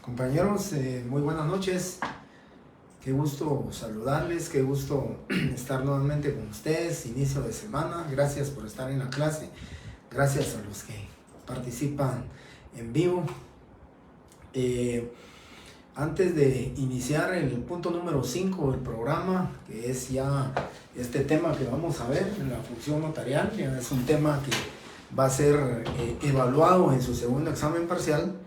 Compañeros, muy buenas noches. Qué gusto saludarles, qué gusto estar nuevamente con ustedes, inicio de semana. Gracias por estar en la clase, gracias a los que participan en vivo. Antes de iniciar el punto número 5 del programa, que es ya este tema que vamos a ver, la función notarial, ya es un tema que va a ser evaluado en su segundo examen parcial.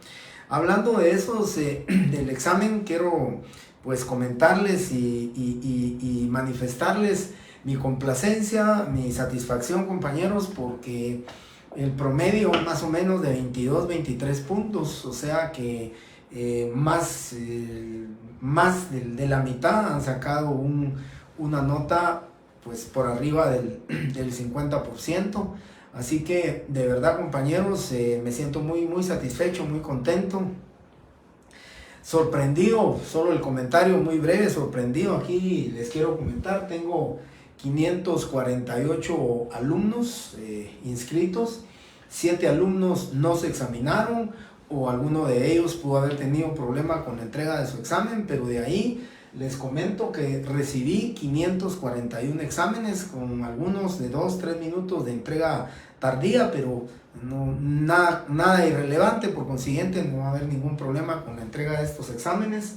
Hablando de esos, del examen, quiero pues comentarles y manifestarles mi complacencia, mi satisfacción, compañeros, porque el promedio más o menos de 22, 23 puntos, o sea que más de la mitad han sacado una nota pues por arriba del 50%. Así que de verdad, compañeros, me siento muy satisfecho, muy contento, sorprendido. Solo el comentario muy breve, sorprendido. Aquí les quiero comentar, tengo 548 alumnos inscritos, 7 alumnos no se examinaron o alguno de ellos pudo haber tenido un problema con la entrega de su examen, pero de ahí les comento que recibí 541 exámenes con algunos de 2-3 minutos de entrega tardía, pero nada irrelevante. Por consiguiente, no va a haber ningún problema con la entrega de estos exámenes.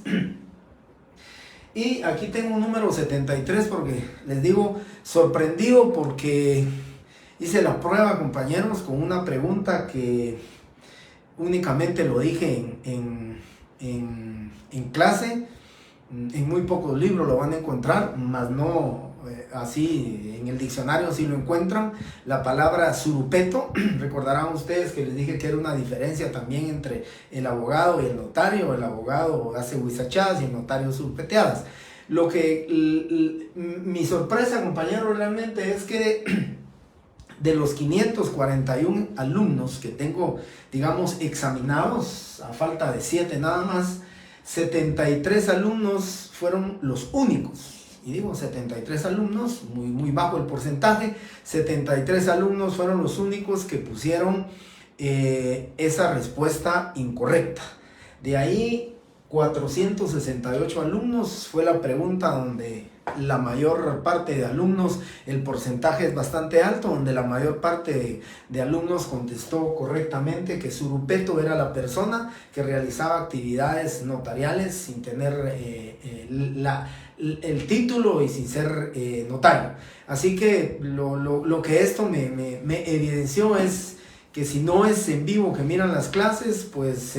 Y aquí tengo un número 73 porque les digo, sorprendido porque hice la prueba, compañeros, con una pregunta que únicamente lo dije en clase. En muy pocos libros lo van a encontrar, más no así en el diccionario sí lo encuentran. La palabra surupeto, recordarán ustedes que les dije que era una diferencia también entre el abogado y el notario. El abogado hace huizachadas y el notario surupeteadas. Lo que mi sorpresa, compañero, realmente es que de los 541 alumnos que tengo, digamos, examinados, a falta de 7 nada más, 73 alumnos fueron los únicos, y digo 73 alumnos, muy bajo el porcentaje, 73 alumnos fueron los únicos que pusieron esa respuesta incorrecta. De ahí 468 alumnos fue la pregunta donde la mayor parte de alumnos, el porcentaje es bastante alto, donde la mayor parte de alumnos contestó correctamente que surupeto era la persona que realizaba actividades notariales sin tener el título y sin ser notario. Así que lo que esto me evidenció es que si no es en vivo que miran las clases, pues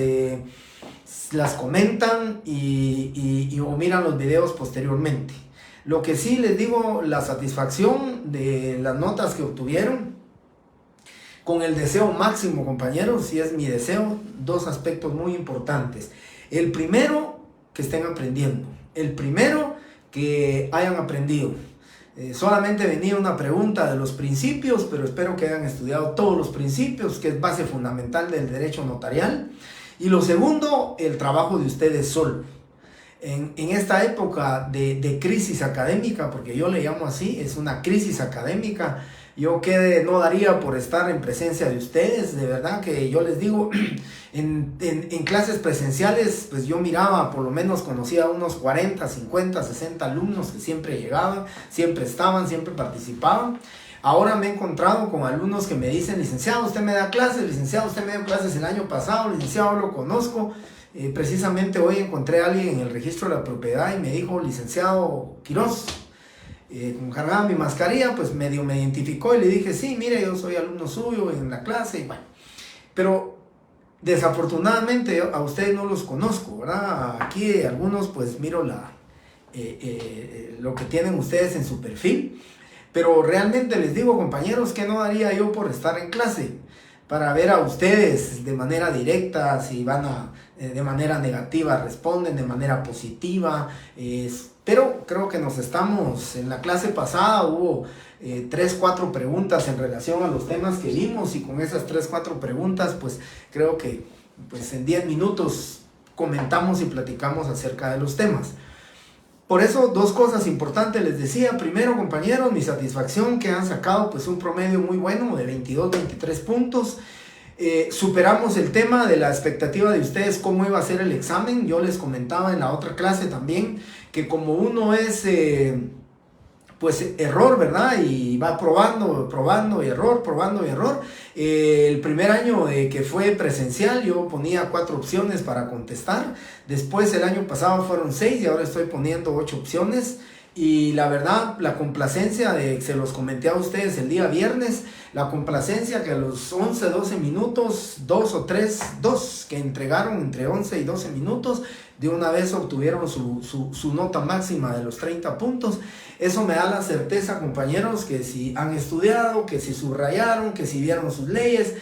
las comentan o miran los videos posteriormente. Lo que sí les digo, la satisfacción de las notas que obtuvieron, con el deseo máximo, compañeros, y es mi deseo, dos aspectos muy importantes. El primero, que estén aprendiendo. El primero, que hayan aprendido. Solamente venía una pregunta de los principios, pero espero que hayan estudiado todos los principios, que es base fundamental del derecho notarial. Y lo segundo, el trabajo de ustedes solo. En esta época de crisis académica, porque yo le llamo así, es una crisis académica, yo que no daría por estar en presencia de ustedes. De verdad que yo les digo, en clases presenciales, pues yo miraba, por lo menos conocía a unos 40, 50, 60 alumnos que siempre llegaban, siempre estaban, siempre participaban. Ahora me he encontrado con alumnos que me dicen: licenciado, usted me da clases, licenciado, usted me dio clases el año pasado, licenciado, lo conozco. Precisamente hoy encontré a alguien en el registro de la propiedad y me dijo: licenciado Quiroz, como cargaba mi mascarilla, pues medio me identificó y le dije: sí, mire, yo soy alumno suyo en la clase. Y bueno, pero desafortunadamente a ustedes no los conozco, ¿verdad? Aquí algunos pues miro lo que tienen ustedes en su perfil, pero realmente les digo, compañeros, que no daría yo por estar en clase para ver a ustedes de manera directa, si van de manera negativa responden, de manera positiva. Pero creo que en la clase pasada hubo 3-4 preguntas en relación a los temas que vimos, y con esas 3-4 preguntas pues creo que pues en 10 minutos comentamos y platicamos acerca de los temas. Por eso, dos cosas importantes les decía. Primero, compañeros, mi satisfacción que han sacado pues un promedio muy bueno de 22-23 puntos. Superamos el tema de la expectativa de ustedes, cómo iba a ser el examen. Yo les comentaba en la otra clase también que como uno es pues error, ¿verdad? Y va probando y error, probando y error. El primer año que fue presencial yo ponía 4 opciones para contestar. Después el año pasado fueron 6 y ahora estoy poniendo 8 opciones. Y la verdad, la complacencia se los comenté a ustedes el día viernes, la complacencia que a los 11, 12 minutos, 2 que entregaron entre 11 y 12 minutos, de una vez obtuvieron su nota máxima de los 30 puntos. Eso me da la certeza, compañeros, que si han estudiado, que si subrayaron, que si vieron sus leyes,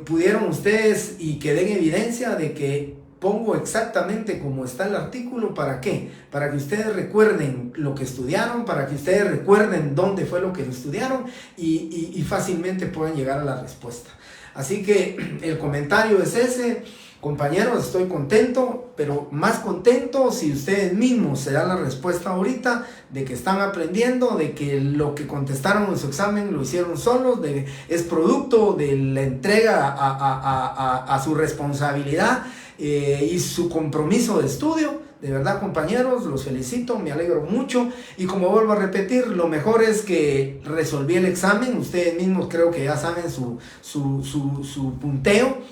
pudieron ustedes y quede en evidencia de que pongo exactamente como está el artículo. ¿Para qué? Para que ustedes recuerden lo que estudiaron, para que ustedes recuerden dónde fue lo que estudiaron y fácilmente puedan llegar a la respuesta. Así que el comentario es ese. Compañeros, estoy contento, pero más contento si ustedes mismos se dan la respuesta ahorita de que están aprendiendo, de que lo que contestaron en su examen lo hicieron solos, es producto de la entrega a su responsabilidad y su compromiso de estudio. De verdad, compañeros, los felicito, me alegro mucho y como vuelvo a repetir, lo mejor es que resolví el examen. Ustedes mismos creo que ya saben su punteo.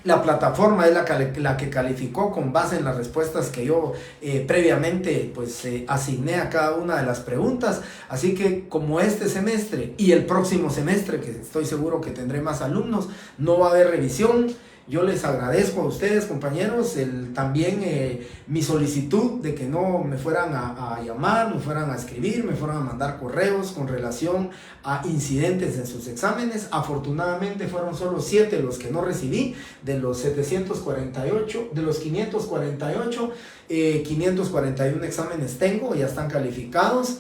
La plataforma es la que calificó con base en las respuestas que yo previamente asigné a cada una de las preguntas. Así que como este semestre y el próximo semestre, que estoy seguro que tendré más alumnos, no va a haber revisión. Yo les agradezco a ustedes, compañeros, también mi solicitud de que no me fueran a llamar, me fueran a escribir, me fueran a mandar correos con relación a incidentes en sus exámenes. Afortunadamente fueron solo 7 los que no recibí, de los 748, de los 548, 541 exámenes tengo, ya están calificados.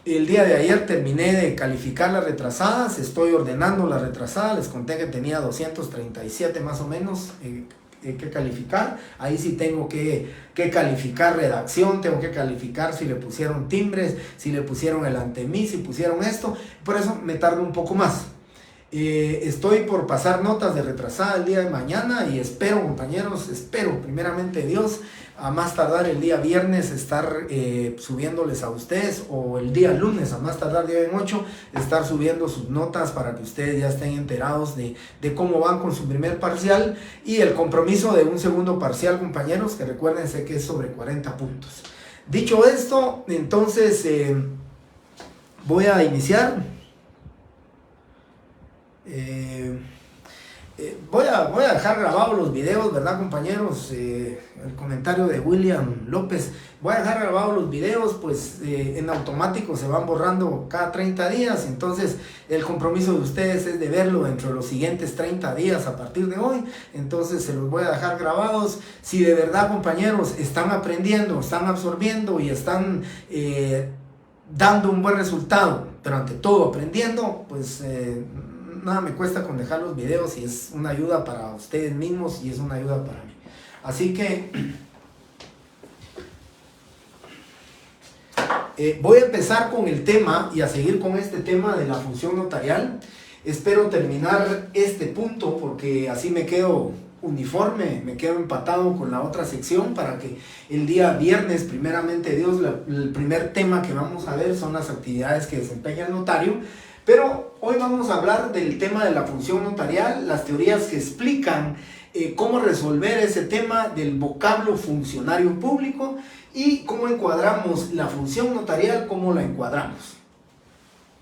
El día de ayer terminé de calificar las retrasadas, estoy ordenando las retrasadas, les conté que tenía 237 más o menos que calificar. Ahí sí tengo que calificar redacción, tengo que calificar si le pusieron timbres, si le pusieron el ante mí, si pusieron esto, por eso me tardo un poco más. Estoy por pasar notas de retrasada el día de mañana y espero, compañeros, espero primeramente Dios a más tardar el día viernes estar subiéndoles a ustedes, o el día lunes a más tardar día en 8 estar subiendo sus notas para que ustedes ya estén enterados de cómo van con su primer parcial y el compromiso de un segundo parcial, compañeros, que recuérdense que es sobre 40 puntos. Dicho esto, entonces voy a iniciar. Voy a dejar grabados los videos, ¿verdad, compañeros? El comentario de William López. Voy a dejar grabados los videos, pues en automático se van borrando cada 30 días. Entonces, el compromiso de ustedes es de verlo dentro de los siguientes 30 días a partir de hoy. Entonces, se los voy a dejar grabados. Si de verdad, compañeros, están aprendiendo, están absorbiendo y están dando un buen resultado, pero ante todo aprendiendo, pues nada me cuesta con dejar los videos y es una ayuda para ustedes mismos y es una ayuda para mí. Así que voy a empezar con el tema y a seguir con este tema de la función notarial. Espero terminar este punto porque así me quedo uniforme, me quedo empatado con la otra sección para que el día viernes, primeramente Dios, el primer tema que vamos a ver son las actividades que desempeña el notario. Pero hoy vamos a hablar del tema de la función notarial, las teorías que explican cómo resolver ese tema del vocablo funcionario público y cómo encuadramos la función notarial, cómo la encuadramos.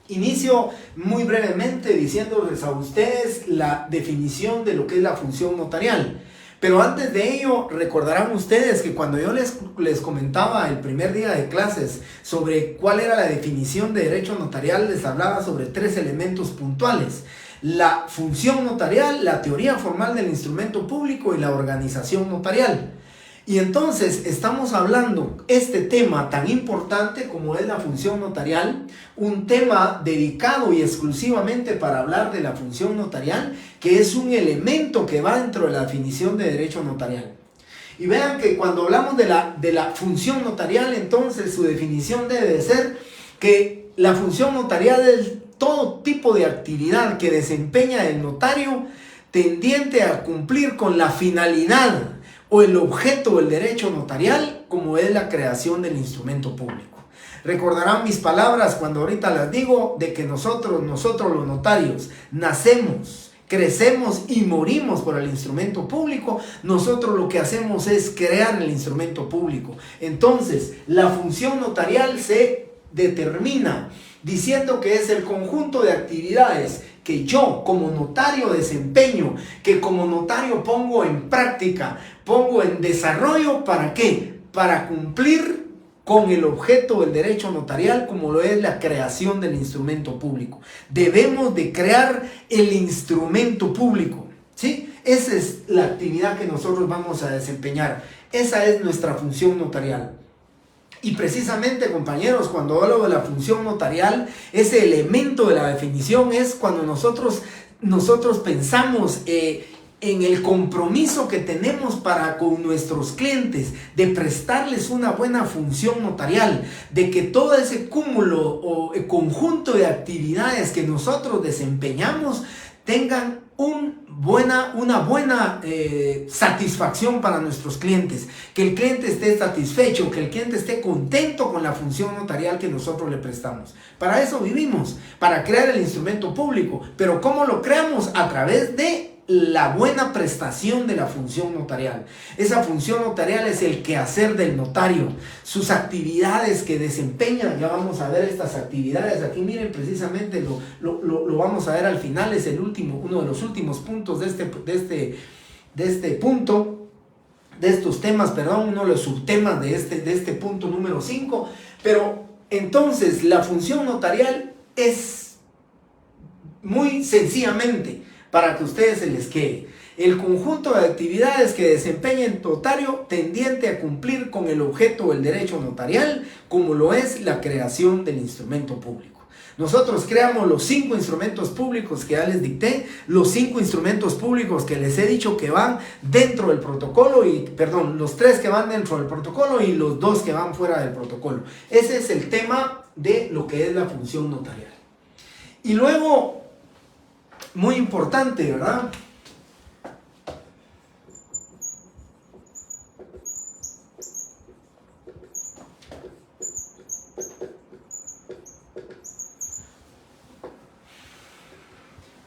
Inicio muy brevemente diciéndoles a ustedes la definición de lo que es la función notarial. Pero antes de ello, recordarán ustedes que cuando yo les comentaba el primer día de clases sobre cuál era la definición de derecho notarial, les hablaba sobre 3 elementos puntuales: la función notarial, la teoría formal del instrumento público y la organización notarial. Y entonces estamos hablando este tema tan importante como es la función notarial, un tema dedicado y exclusivamente para hablar de la función notarial, que es un elemento que va dentro de la definición de derecho notarial. Y vean que cuando hablamos de la función notarial, entonces su definición debe de ser que la función notarial es todo tipo de actividad que desempeña el notario tendiente a cumplir con la finalidad o el objeto del derecho notarial, como es la creación del instrumento público. Recordarán mis palabras cuando ahorita las digo, de que nosotros los notarios nacemos, crecemos y morimos por el instrumento público. Nosotros lo que hacemos es crear el instrumento público. Entonces, la función notarial se determina diciendo que es el conjunto de actividades que yo como notario desempeño, que como notario pongo en práctica, pongo en desarrollo. ¿Para qué? Para cumplir con el objeto del derecho notarial, como lo es la creación del instrumento público. Debemos de crear el instrumento público, ¿sí? Esa es la actividad que nosotros vamos a desempeñar. Esa es nuestra función notarial. Y precisamente, compañeros, cuando hablo de la función notarial, ese elemento de la definición es cuando nosotros pensamos en el compromiso que tenemos para con nuestros clientes, de prestarles una buena función notarial, de que todo ese cúmulo o conjunto de actividades que nosotros desempeñamos tengan una buena satisfacción para nuestros clientes, que el cliente esté satisfecho, que el cliente esté contento con la función notarial que nosotros le prestamos. Para eso vivimos, para crear el instrumento público. Pero ¿cómo lo creamos? A través de la buena prestación de la función notarial. Esa función notarial es el quehacer del notario, sus actividades que desempeñan. Ya vamos a ver estas actividades aquí. Miren, precisamente lo vamos a ver al final. Es uno de los últimos puntos de estos temas, uno de los subtemas de este punto número 5. Pero entonces la función notarial es muy sencillamente, para que a ustedes se les quede, el conjunto de actividades que desempeña el notario tendiente a cumplir con el objeto del derecho notarial, como lo es la creación del instrumento público. Nosotros creamos los 5 instrumentos públicos que ya les dicté, los 5 instrumentos públicos que les he dicho que van dentro del protocolo, los 3 que van dentro del protocolo y los 2 que van fuera del protocolo. Ese es el tema de lo que es la función notarial. Y luego, muy importante, ¿verdad?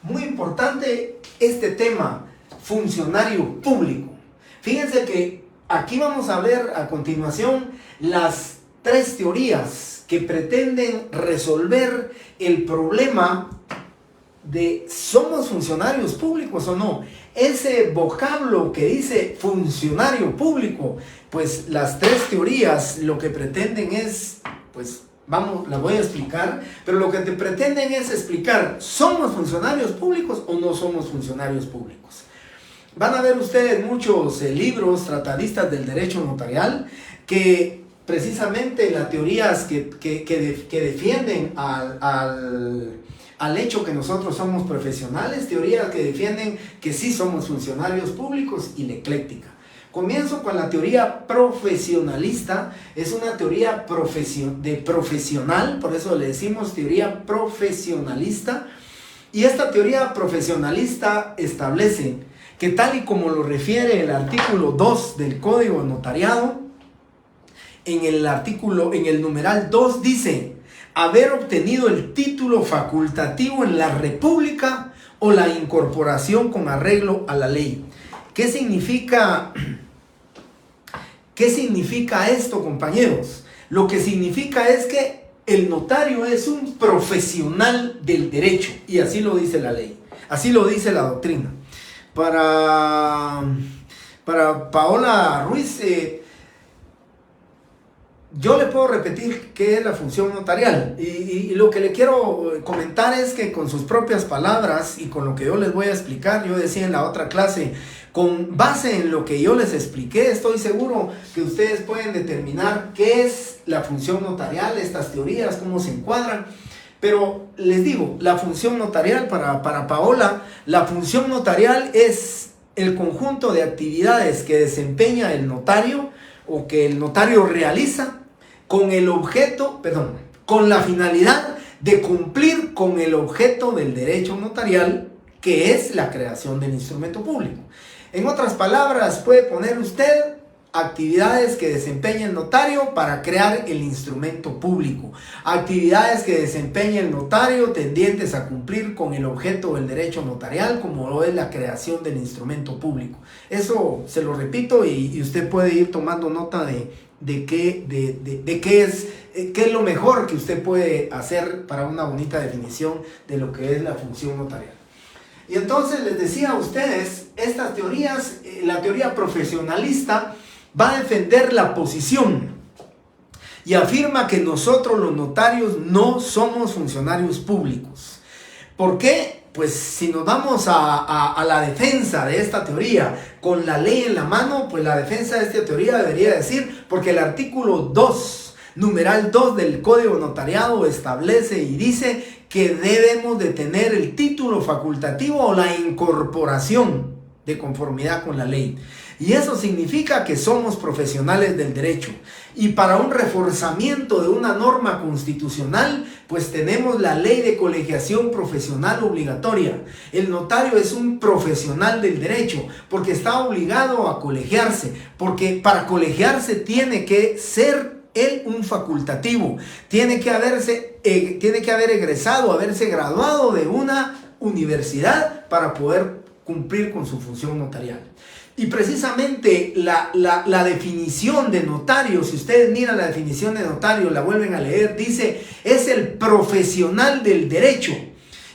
Muy importante este tema, funcionario público. Fíjense que aquí vamos a ver a continuación las 3 teorías que pretenden resolver el problema de ¿somos funcionarios públicos o no? Ese vocablo que dice funcionario público, pues las 3 teorías lo que pretenden es, pues las voy a explicar, pero lo que te pretenden es explicar, ¿somos funcionarios públicos o no somos funcionarios públicos? Van a ver ustedes muchos libros tratadistas del derecho notarial que precisamente las teorías que defienden al hecho que nosotros somos profesionales, teorías que defienden que sí somos funcionarios públicos, y la ecléctica. Comienzo con la teoría profesionalista. Es una teoría profesional, por eso le decimos teoría profesionalista. Y esta teoría profesionalista establece que, tal y como lo refiere el artículo 2 del Código Notariado, en el numeral 2 dice: haber obtenido el título facultativo en la República o la incorporación con arreglo a la ley. ¿Qué significa esto, compañeros? Lo que significa es que el notario es un profesional del derecho, y así lo dice la ley, así lo dice la doctrina. Para Paola Ruiz, yo le puedo repetir qué es la función notarial, y lo que le quiero comentar es que con sus propias palabras y con lo que yo les voy a explicar, yo decía en la otra clase, con base en lo que yo les expliqué, estoy seguro que ustedes pueden determinar qué es la función notarial, estas teorías, cómo se encuadran. Pero les digo, la función notarial para Paola, la función notarial es el conjunto de actividades que desempeña el notario o que el notario realiza con la finalidad de cumplir con el objeto del derecho notarial, que es la creación del instrumento público. En otras palabras, puede poner usted actividades que desempeña el notario para crear el instrumento público. Actividades que desempeña el notario tendientes a cumplir con el objeto del derecho notarial, como lo es la creación del instrumento público. Eso se lo repito y usted puede ir tomando nota de qué es lo mejor que usted puede hacer para una bonita definición de lo que es la función notarial. Y entonces les decía a ustedes, estas teorías, la teoría profesionalista va a defender la posición y afirma que nosotros los notarios no somos funcionarios públicos. ¿Por qué? Pues si nos vamos a la defensa de esta teoría con la ley en la mano, pues la defensa de esta teoría debería decir, porque el artículo 2, numeral 2 del Código Notariado establece y dice que debemos de tener el título facultativo o la incorporación de conformidad con la ley. Y eso significa que somos profesionales del derecho. Y para un reforzamiento de una norma constitucional, pues tenemos la ley de colegiación profesional obligatoria. El notario es un profesional del derecho porque está obligado a colegiarse, porque para colegiarse tiene que ser él un facultativo, tiene que haber egresado, haberse graduado de una universidad para poder cumplir con su función notarial. Y precisamente la definición de notario, si ustedes miran la definición de notario, la vuelven a leer, dice, es el profesional del derecho.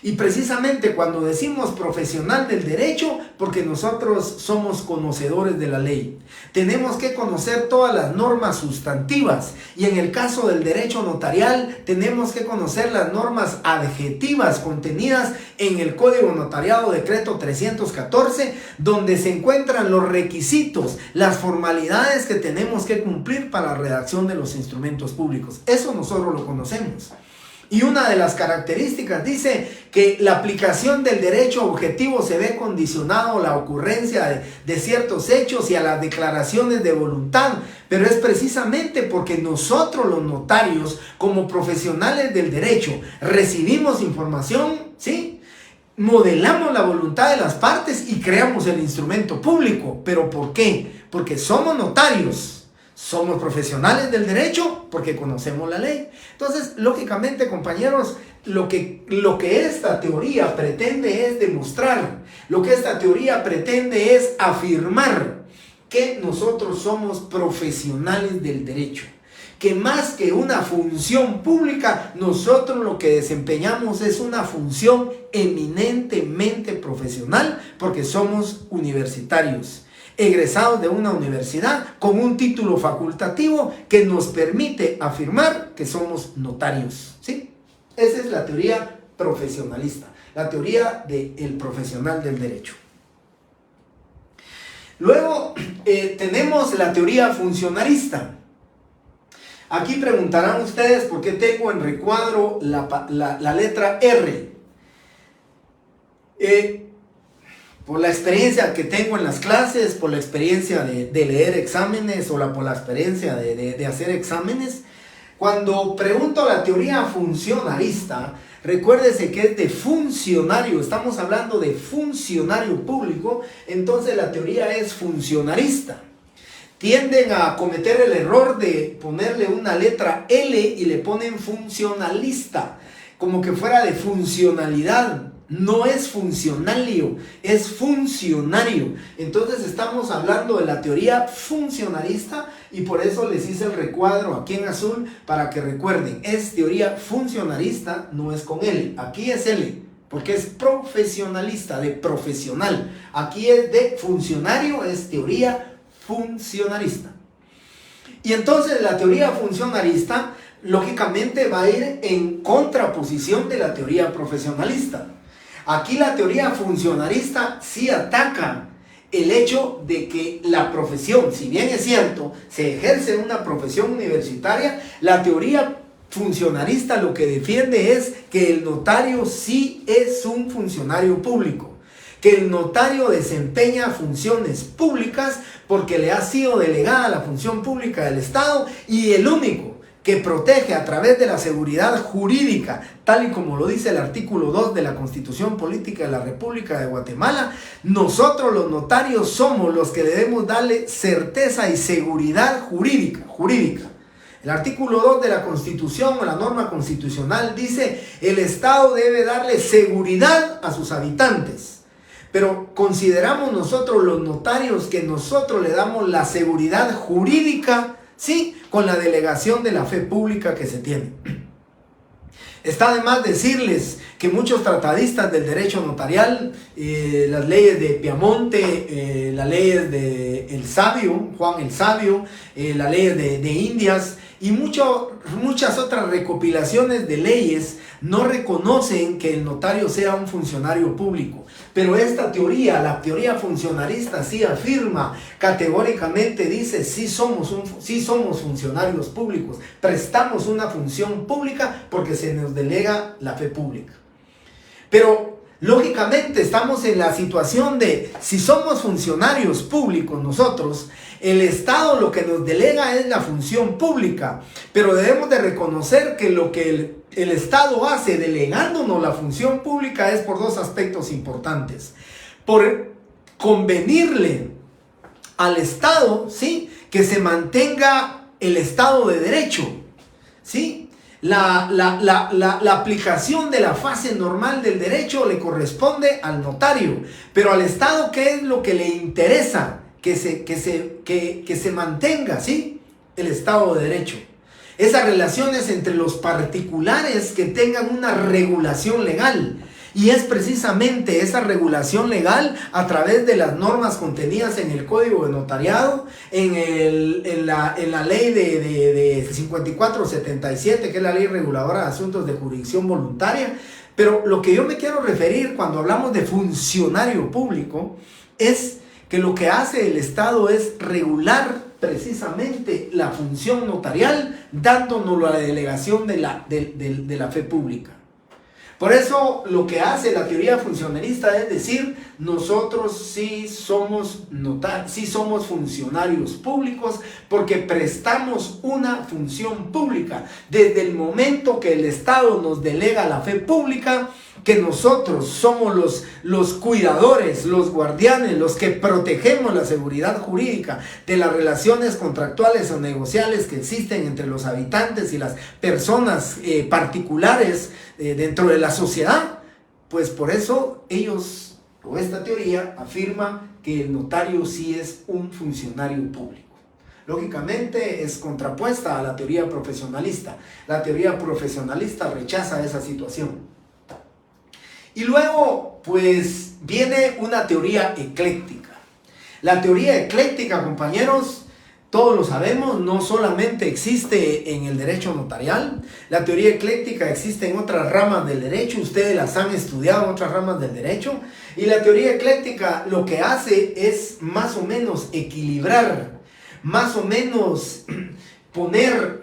Y precisamente cuando decimos profesional del derecho, porque nosotros somos conocedores de la ley. Tenemos que conocer todas las normas sustantivas. Y en el caso del derecho notarial, tenemos que conocer las normas adjetivas contenidas en el Código Notariado Decreto 314, donde se encuentran los requisitos, las formalidades que tenemos que cumplir para la redacción de los instrumentos públicos. Eso nosotros lo conocemos. Y una de las características dice que la aplicación del derecho objetivo se ve condicionado a la ocurrencia de ciertos hechos y a las declaraciones de voluntad, pero es precisamente porque nosotros los notarios, como profesionales del derecho, recibimos información, ¿sí? Modelamos la voluntad de las partes y creamos el instrumento público. ¿Pero por qué? Porque somos notarios. Somos profesionales del derecho porque conocemos la ley. Entonces, lógicamente, compañeros, lo que esta teoría pretende es demostrar, lo que esta teoría pretende es afirmar que nosotros somos profesionales del derecho. Que más que una función pública, nosotros lo que desempeñamos es una función eminentemente profesional porque somos universitarios, egresados de una universidad con un título facultativo que nos permite afirmar que somos notarios, ¿sí? Esa es la teoría profesionalista, la teoría del profesional del derecho. Luego tenemos la teoría funcionalista. Aquí preguntarán ustedes por qué tengo en recuadro la letra R. Por la experiencia que tengo en las clases, por la experiencia de leer exámenes o por la experiencia de hacer exámenes. Cuando pregunto la teoría funcionalista, recuérdese que es de funcionario, estamos hablando de funcionario público, entonces la teoría es funcionalista. Tienden a cometer el error de ponerle una letra L y le ponen funcionalista, como que fuera de funcionalidad. No es funcionalio, es funcionario. Entonces estamos hablando de la teoría funcionalista y por eso les hice el recuadro aquí en azul para que recuerden, es teoría funcionalista, no es con L, aquí es L, porque es profesionalista, de profesional. Aquí es de funcionario, es teoría funcionalista. Y entonces la teoría funcionalista lógicamente va a ir en contraposición de la teoría profesionalista. Aquí la teoría funcionalista sí ataca el hecho de que la profesión, si bien es cierto, se ejerce una profesión universitaria, la teoría funcionalista lo que defiende es que el notario sí es un funcionario público, que el notario desempeña funciones públicas porque le ha sido delegada la función pública del Estado y el único que protege a través de la seguridad jurídica, tal y como lo dice el artículo 2 de la Constitución Política de la República de Guatemala, nosotros los notarios somos los que debemos darle certeza y seguridad jurídica. El artículo 2 de la Constitución, o la norma constitucional, dice: el Estado debe darle seguridad a sus habitantes. Pero consideramos nosotros los notarios que nosotros le damos la seguridad jurídica, sí, con la delegación de la fe pública que se tiene. Está de más decirles que muchos tratadistas del derecho notarial, las leyes de Piamonte, las leyes de El Sabio, Juan el Sabio, las leyes de Indias y muchas otras recopilaciones de leyes no reconocen que el notario sea un funcionario público. Pero esta teoría, la teoría funcionalista, sí afirma categóricamente, dice: sí somos funcionarios públicos, prestamos una función pública porque se nos delega la fe pública. Pero lógicamente estamos en la situación de, si somos funcionarios públicos nosotros, el Estado lo que nos delega es la función pública, pero debemos de reconocer que lo que el Estado hace delegándonos la función pública es por dos aspectos importantes: por convenirle al Estado, ¿sí?, que se mantenga el Estado de Derecho, ¿sí? La aplicación de la fase normal del derecho le corresponde al notario, pero al Estado, ¿qué es lo que le interesa? Que se mantenga, ¿sí?, el Estado de Derecho. Esas relaciones entre los particulares que tengan una regulación legal. Y es precisamente esa regulación legal a través de las normas contenidas en el Código de Notariado, en la ley de 5477, que es la ley reguladora de asuntos de jurisdicción voluntaria. Pero lo que yo me quiero referir cuando hablamos de funcionario público es que lo que hace el Estado es regular precisamente la función notarial, dándonos la delegación de la fe pública. Por eso lo que hace la teoría funcionalista es decir: nosotros sí somos funcionarios públicos porque prestamos una función pública. Desde el momento que el Estado nos delega la fe pública, que nosotros somos los cuidadores, los guardianes, los que protegemos la seguridad jurídica de las relaciones contractuales o negociales que existen entre los habitantes y las personas particulares dentro de la sociedad, pues por eso ellos, o esta teoría, afirma que el notario sí es un funcionario público. Lógicamente es contrapuesta a la teoría profesionalista. La teoría profesionalista rechaza esa situación. Y luego, pues, viene una teoría ecléctica. La teoría ecléctica, compañeros, todos lo sabemos, no solamente existe en el derecho notarial. La teoría ecléctica existe en otras ramas del derecho. Ustedes las han estudiado en otras ramas del derecho. Y la teoría ecléctica lo que hace es más o menos equilibrar, más o menos poner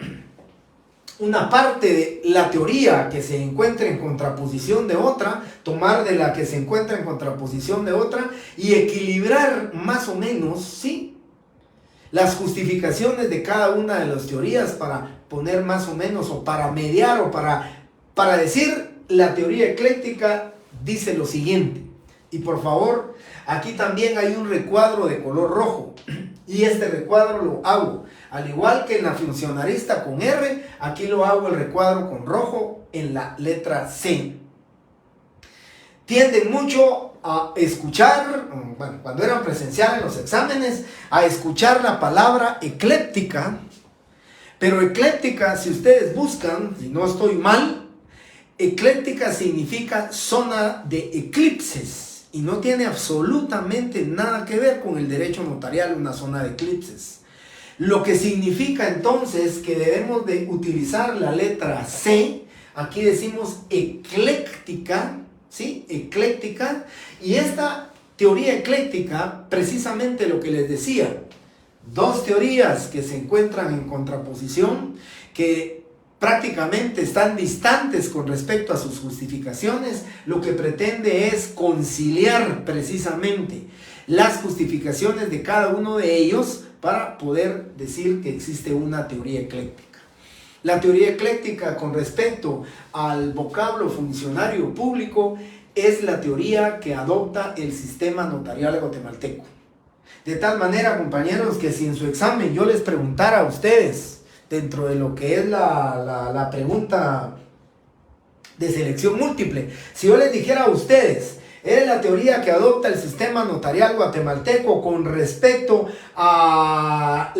una parte de la teoría que se encuentra en contraposición de otra, tomar de la que se encuentra en contraposición de otra y equilibrar más o menos, ¿sí?, las justificaciones de cada una de las teorías para poner más o menos, o para mediar, o para decir: la teoría ecléctica dice lo siguiente. Y por favor, aquí también hay un recuadro de color rojo. Y este recuadro lo hago, al igual que en la funcionalista con R, aquí lo hago el recuadro con rojo en la letra C. Tienden mucho a escuchar, bueno, cuando eran presenciales en los exámenes, a escuchar la palabra ecléptica. Pero ecléptica, si ustedes buscan, si no estoy mal, ecléptica significa zona de eclipses. Y no tiene absolutamente nada que ver con el derecho notarial, una zona de eclipses. Lo que significa entonces que debemos de utilizar la letra C. Aquí decimos ecléctica, ¿sí? Ecléctica. Y esta teoría ecléctica, precisamente lo que les decía, dos teorías que se encuentran en contraposición, que prácticamente están distantes con respecto a sus justificaciones, lo que pretende es conciliar precisamente las justificaciones de cada uno de ellos para poder decir que existe una teoría ecléctica. La teoría ecléctica con respecto al vocablo funcionario público es la teoría que adopta el sistema notarial guatemalteco. De tal manera, compañeros, que si en su examen yo les preguntara a ustedes, dentro de lo que es la pregunta de selección múltiple, si yo les dijera a ustedes, es la teoría que adopta el sistema notarial guatemalteco con respecto al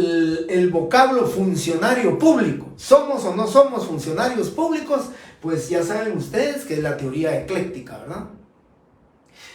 vocablo funcionario público. ¿Somos o no somos funcionarios públicos? Pues ya saben ustedes que es la teoría ecléctica, ¿verdad?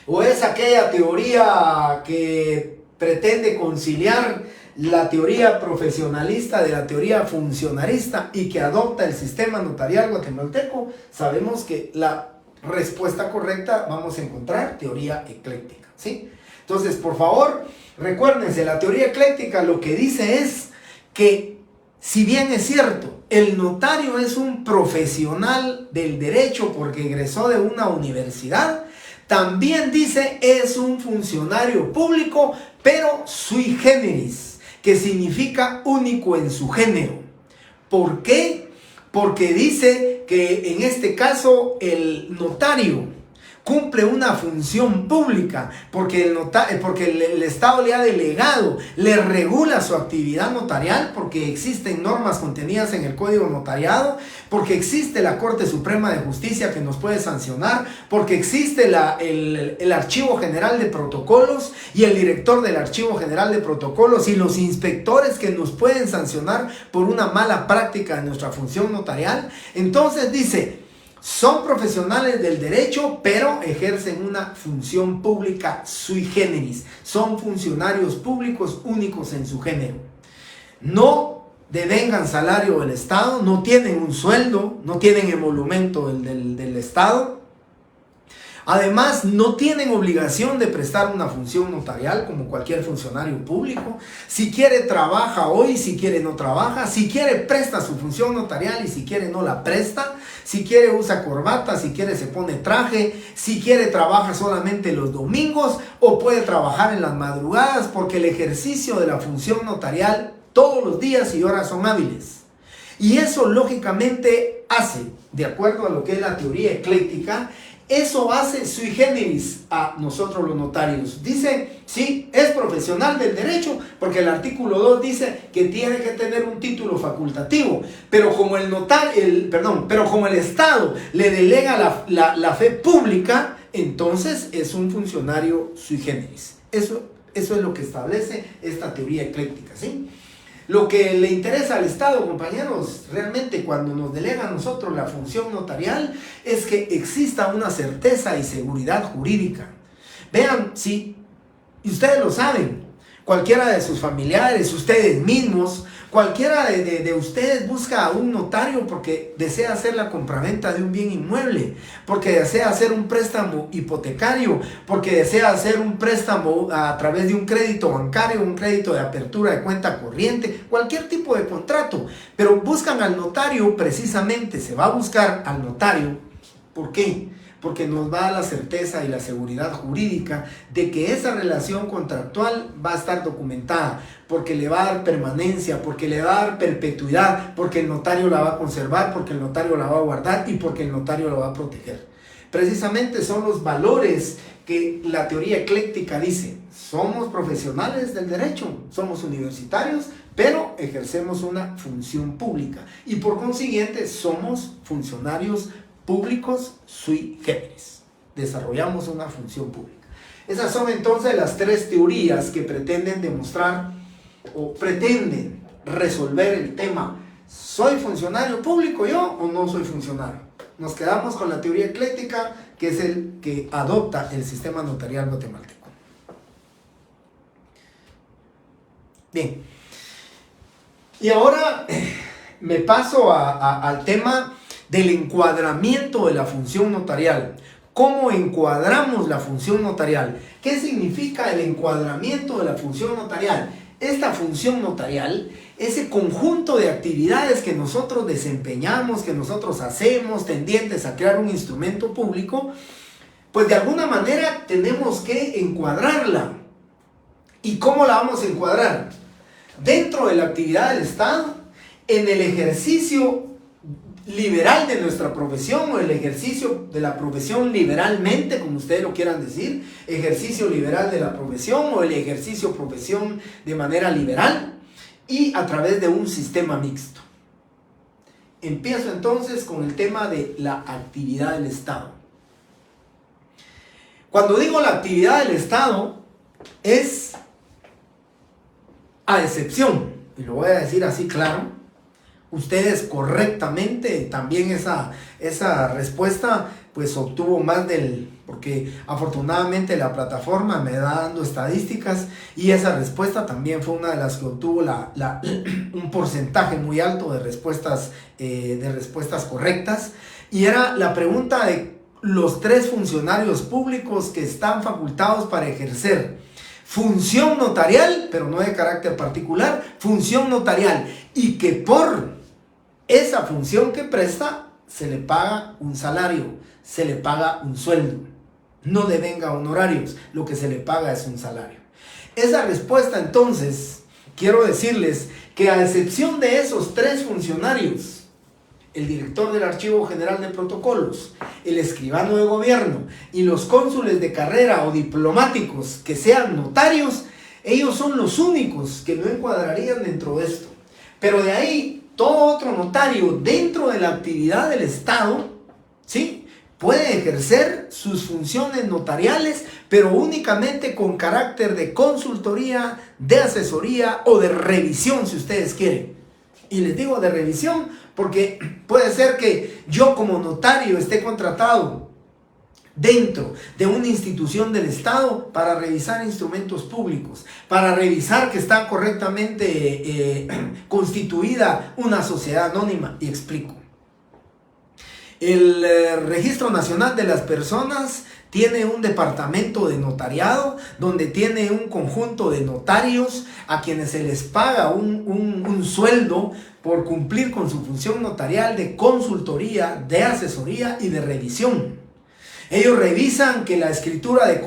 O es aquella teoría que pretende conciliar la teoría profesionalista de la teoría funcionarista y que adopta el sistema notarial guatemalteco. Sabemos que la respuesta correcta vamos a encontrar teoría ecléctica, ¿sí? Entonces, por favor, recuérdense, la teoría ecléctica lo que dice es que, si bien es cierto, el notario es un profesional del derecho porque egresó de una universidad, también dice es un funcionario público, pero sui generis, que significa único en su género. ¿Por qué? Porque dice que en este caso el notario cumple una función pública, porque el Estado le ha delegado, le regula su actividad notarial, porque existen normas contenidas en el Código Notariado, porque existe la Corte Suprema de Justicia que nos puede sancionar, porque existe el Archivo General de Protocolos y el director del Archivo General de Protocolos y los inspectores que nos pueden sancionar por una mala práctica de nuestra función notarial. Entonces dice, son profesionales del derecho, pero ejercen una función pública sui generis. Son funcionarios públicos únicos en su género. No devengan salario del Estado, no tienen un sueldo, no tienen emolumento del Estado. Además, no tienen obligación de prestar una función notarial como cualquier funcionario público. Si quiere, trabaja hoy, si quiere, no trabaja. Si quiere, presta su función notarial y si quiere, no la presta. Si quiere, usa corbata, si quiere, se pone traje. Si quiere, trabaja solamente los domingos o puede trabajar en las madrugadas, porque el ejercicio de la función notarial todos los días y horas son hábiles. Y eso, lógicamente, hace, de acuerdo a lo que es la teoría ecléctica, eso hace sui generis a nosotros los notarios. Dice, sí, es profesional del derecho, porque el artículo 2 dice que tiene que tener un título facultativo, pero como el Estado le delega la fe pública, entonces es un funcionario sui generis. Eso es lo que establece esta teoría ecléctica, ¿sí? Lo que le interesa al Estado, compañeros, realmente cuando nos delega a nosotros la función notarial, es que exista una certeza y seguridad jurídica. Vean, si ustedes lo saben, cualquiera de sus familiares, ustedes mismos, cualquiera de ustedes busca a un notario porque desea hacer la compraventa de un bien inmueble, porque desea hacer un préstamo hipotecario, porque desea hacer un préstamo a través de un crédito bancario, un crédito de apertura de cuenta corriente, cualquier tipo de contrato. Pero buscan al notario precisamente, se va a buscar al notario. ¿Por qué? Porque nos va a dar la certeza y la seguridad jurídica de que esa relación contractual va a estar documentada, porque le va a dar permanencia, porque le va a dar perpetuidad, porque el notario la va a conservar, porque el notario la va a guardar y porque el notario la va a proteger. Precisamente son los valores que la teoría ecléctica dice. Somos profesionales del derecho, somos universitarios, pero ejercemos una función pública y por consiguiente somos funcionarios públicos sui generis. Desarrollamos una función pública. Esas son entonces las tres teorías que pretenden demostrar o pretenden resolver el tema: ¿soy funcionario público yo o no soy funcionario? Nos quedamos con la teoría ecléctica, que es el que adopta el sistema notarial guatemalteco. Bien. Y ahora me paso al tema del encuadramiento de la función notarial. ¿Cómo encuadramos la función notarial? ¿Qué significa el encuadramiento de la función notarial? Esta función notarial, ese conjunto de actividades que nosotros desempeñamos, que nosotros hacemos, tendientes a crear un instrumento público, pues de alguna manera tenemos que encuadrarla. ¿Y cómo la vamos a encuadrar? Dentro de la actividad del Estado, en el ejercicio liberal de nuestra profesión o el ejercicio de la profesión liberalmente, como ustedes lo quieran decir, ejercicio liberal de la profesión o el ejercicio profesión de manera liberal y a través de un sistema mixto. Empiezo entonces con el tema de la actividad del Estado. Cuando digo la actividad del Estado es a excepción, y lo voy a decir así claro, ustedes correctamente, también esa respuesta pues obtuvo más porque afortunadamente la plataforma me da dando estadísticas y esa respuesta también fue una de las que obtuvo un porcentaje muy alto de respuestas correctas, y era la pregunta de los 3 funcionarios públicos que están facultados para ejercer función notarial, pero no de carácter particular, función notarial, y que por esa función que presta se le paga un salario, se le paga un sueldo, no devenga honorarios, lo que se le paga es un salario. Esa respuesta entonces, quiero decirles que a excepción de esos 3 funcionarios, el director del Archivo General de Protocolos, el escribano de gobierno y los cónsules de carrera o diplomáticos que sean notarios, ellos son los únicos que no encuadrarían dentro de esto. Pero de ahí, todo otro notario dentro de la actividad del Estado, ¿sí?, puede ejercer sus funciones notariales, pero únicamente con carácter de consultoría, de asesoría o de revisión, si ustedes quieren. Y les digo de revisión porque puede ser que yo como notario esté contratado dentro de una institución del Estado para revisar instrumentos públicos, para revisar que está correctamente constituida una sociedad anónima. Y explico. El Registro Nacional de las Personas tiene un departamento de notariado donde tiene un conjunto de notarios a quienes se les paga un sueldo por cumplir con su función notarial de consultoría, de asesoría y de revisión. Ellos revisan que la escritura de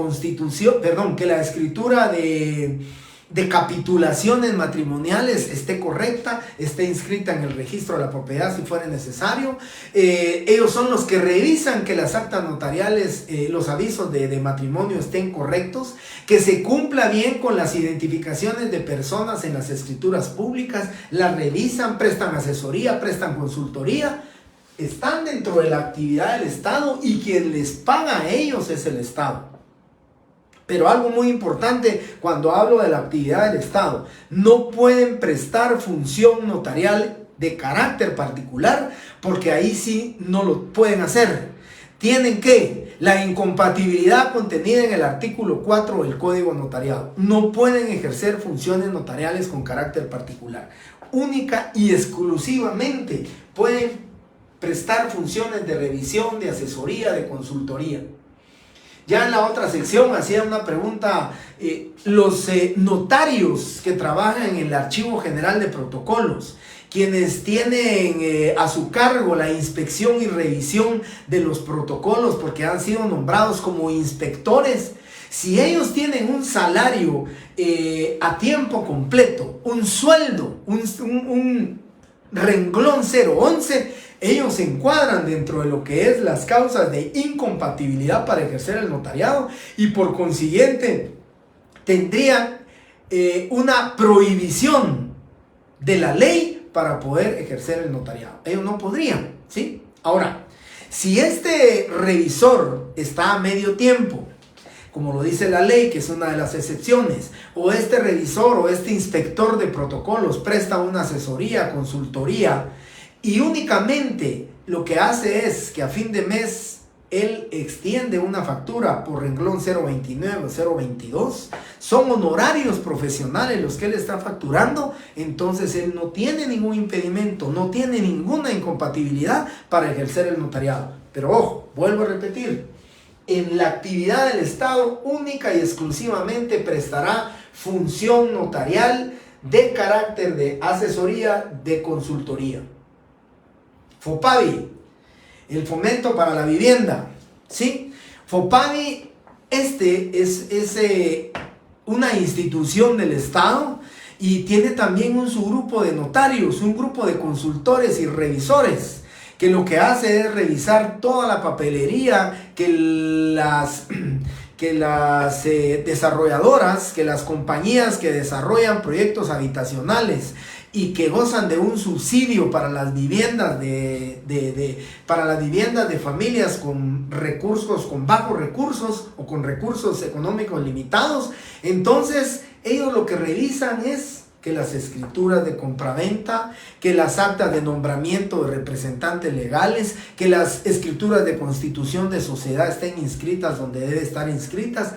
de capitulaciones matrimoniales esté correcta, esté inscrita en el registro de la propiedad si fuera necesario. Ellos son los que revisan que las actas notariales, los avisos de matrimonio estén correctos, que se cumpla bien con las identificaciones de personas en las escrituras públicas, las revisan, prestan asesoría, prestan consultoría. Están dentro de la actividad del Estado y quien les paga a ellos es el Estado. Pero algo muy importante cuando hablo de la actividad del Estado, no pueden prestar función notarial de carácter particular porque ahí sí no lo pueden hacer. Tienen que, la incompatibilidad contenida en el artículo 4 del Código Notariado, no pueden ejercer funciones notariales con carácter particular. Única y exclusivamente pueden prestar funciones de revisión, de asesoría, de consultoría. Ya en la otra sección hacía una pregunta, los notarios que trabajan en el Archivo General de Protocolos, quienes tienen a su cargo la inspección y revisión de los protocolos porque han sido nombrados como inspectores, si ellos tienen un salario a tiempo completo, un sueldo, un renglón 011, ellos se encuadran dentro de lo que es las causas de incompatibilidad para ejercer el notariado y por consiguiente tendrían una prohibición de la ley para poder ejercer el notariado. Ellos no podrían, ¿sí? Ahora, si este revisor está a medio tiempo, como lo dice la ley, que es una de las excepciones, o este revisor o este inspector de protocolos presta una asesoría, consultoría, y únicamente lo que hace es que a fin de mes él extiende una factura por renglón 029 o 022, son honorarios profesionales los que él está facturando, entonces él no tiene ningún impedimento, no tiene ninguna incompatibilidad para ejercer el notariado. Pero ojo, vuelvo a repetir, en la actividad del Estado única y exclusivamente prestará función notarial de carácter de asesoría, de consultoría. FOPAVI, el Fomento para la Vivienda, ¿sí? FOPAVI, es una institución del Estado y tiene también un subgrupo de notarios, un grupo de consultores y revisores que lo que hace es revisar toda la papelería que las desarrolladoras, que las compañías que desarrollan proyectos habitacionales y que gozan de un subsidio para las viviendas para las viviendas de familias con recursos, con bajos recursos o con recursos económicos limitados, entonces ellos lo que revisan es que las escrituras de compraventa, que las actas de nombramiento de representantes legales, que las escrituras de constitución de sociedad estén inscritas donde deben estar inscritas.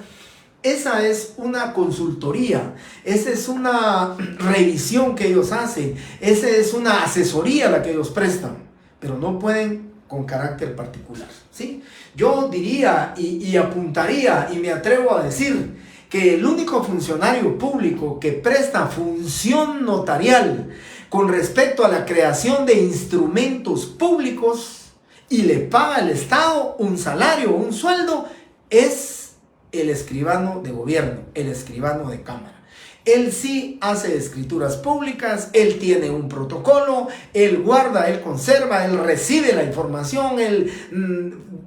Esa es una consultoría, esa es una revisión que ellos hacen, esa es una asesoría la que ellos prestan, pero no pueden con carácter particular, ¿sí? Yo diría y apuntaría y me atrevo a decir que el único funcionario público que presta función notarial con respecto a la creación de instrumentos públicos y le paga al Estado un salario o un sueldo es el escribano de gobierno, el escribano de cámara. Él sí hace escrituras públicas, él tiene un protocolo, él guarda, él conserva, él recibe la información, él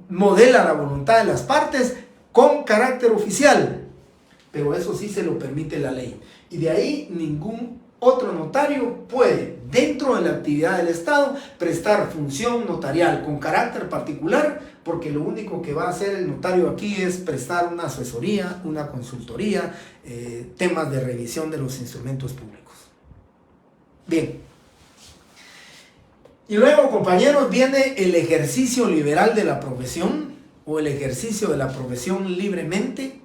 modela la voluntad de las partes con carácter oficial. Pero eso sí se lo permite la ley. Y de ahí ningún otro notario puede, dentro de la actividad del Estado, prestar función notarial con carácter particular, porque lo único que va a hacer el notario aquí es prestar una asesoría, una consultoría, temas de revisión de los instrumentos públicos. Bien. Y luego, compañeros, viene el ejercicio liberal de la profesión, o el ejercicio de la profesión libremente.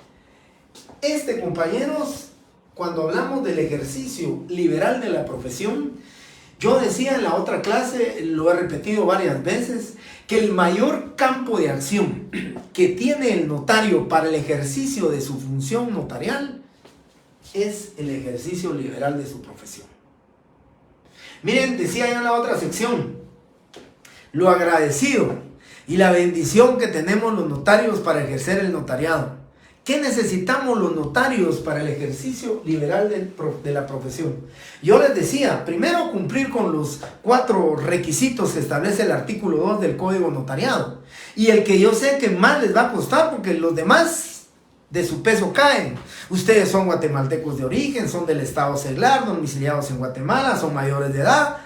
Compañeros, cuando hablamos del ejercicio liberal de la profesión, yo decía en la otra clase, lo he repetido varias veces, que el mayor campo de acción que tiene el notario para el ejercicio de su función notarial es el ejercicio liberal de su profesión. Miren, decía yo en la otra sección, lo agradecido y la bendición que tenemos los notarios para ejercer el notariado. ¿Qué necesitamos los notarios para el ejercicio liberal de la profesión? Yo les decía, primero cumplir con los 4 requisitos que establece el artículo 2 del Código Notariado. Y el que yo sé que más les va a costar porque los demás de su peso caen. Ustedes son guatemaltecos de origen, son del estado seglar, domiciliados en Guatemala, son mayores de edad.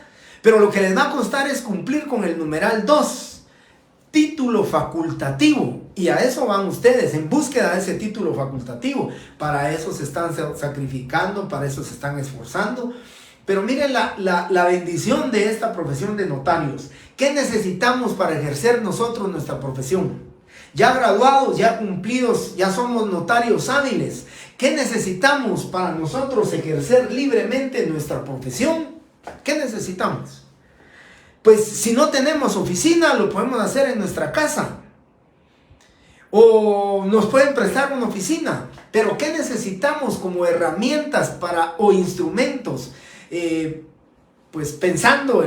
Pero lo que les va a costar es cumplir con el numeral 2. Título facultativo, y a eso van ustedes en búsqueda de ese título facultativo. Para eso se están sacrificando, para eso se están esforzando. Pero miren la bendición de esta profesión de notarios. ¿Qué necesitamos para ejercer nosotros nuestra profesión? Ya graduados, ya cumplidos, ya somos notarios hábiles. ¿Qué necesitamos para nosotros ejercer libremente nuestra profesión? ¿Qué necesitamos? Pues si no tenemos oficina, lo podemos hacer en nuestra casa. O nos pueden prestar una oficina. Pero ¿qué necesitamos como herramientas o instrumentos? Pues pensando,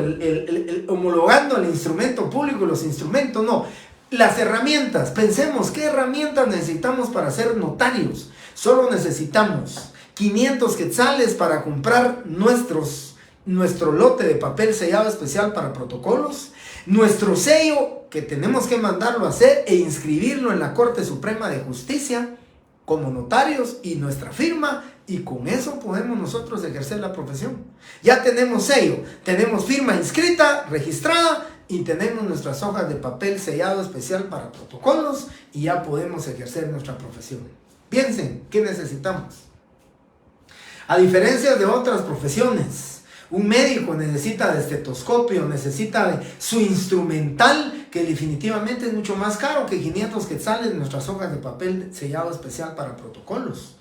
homologando el instrumento público y los instrumentos, no. Las herramientas, pensemos, ¿qué herramientas necesitamos para ser notarios? Solo necesitamos 500 quetzales para comprar nuestro lote de papel sellado especial para protocolos, nuestro sello que tenemos que mandarlo a hacer e inscribirlo en la Corte Suprema de Justicia como notarios y nuestra firma, y con eso podemos nosotros ejercer la profesión. Ya tenemos sello, tenemos firma inscrita, registrada, y tenemos nuestras hojas de papel sellado especial para protocolos y ya podemos ejercer nuestra profesión. Piensen, ¿qué necesitamos? A diferencia de otras profesiones, un médico necesita de estetoscopio, necesita de su instrumental, que definitivamente es mucho más caro que 500 quetzales nuestras hojas de papel sellado especial para protocolos.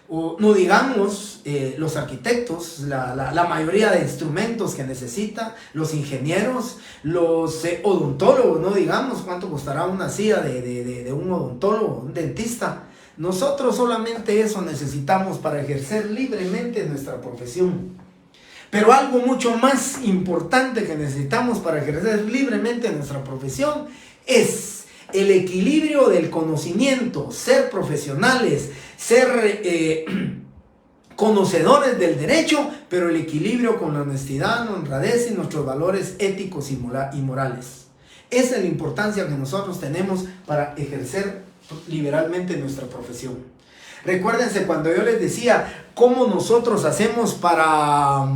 O no digamos los arquitectos, la mayoría de instrumentos que necesita, los ingenieros, los odontólogos, no digamos cuánto costará una silla de un odontólogo, un dentista. Nosotros solamente eso necesitamos para ejercer libremente nuestra profesión. Pero algo mucho más importante que necesitamos para ejercer libremente nuestra profesión es el equilibrio del conocimiento, ser profesionales, ser conocedores del derecho, pero el equilibrio con la honestidad, la honradez y nuestros valores éticos y morales. Esa es la importancia que nosotros tenemos para ejercer liberalmente nuestra profesión. Recuérdense cuando yo les decía cómo nosotros hacemos para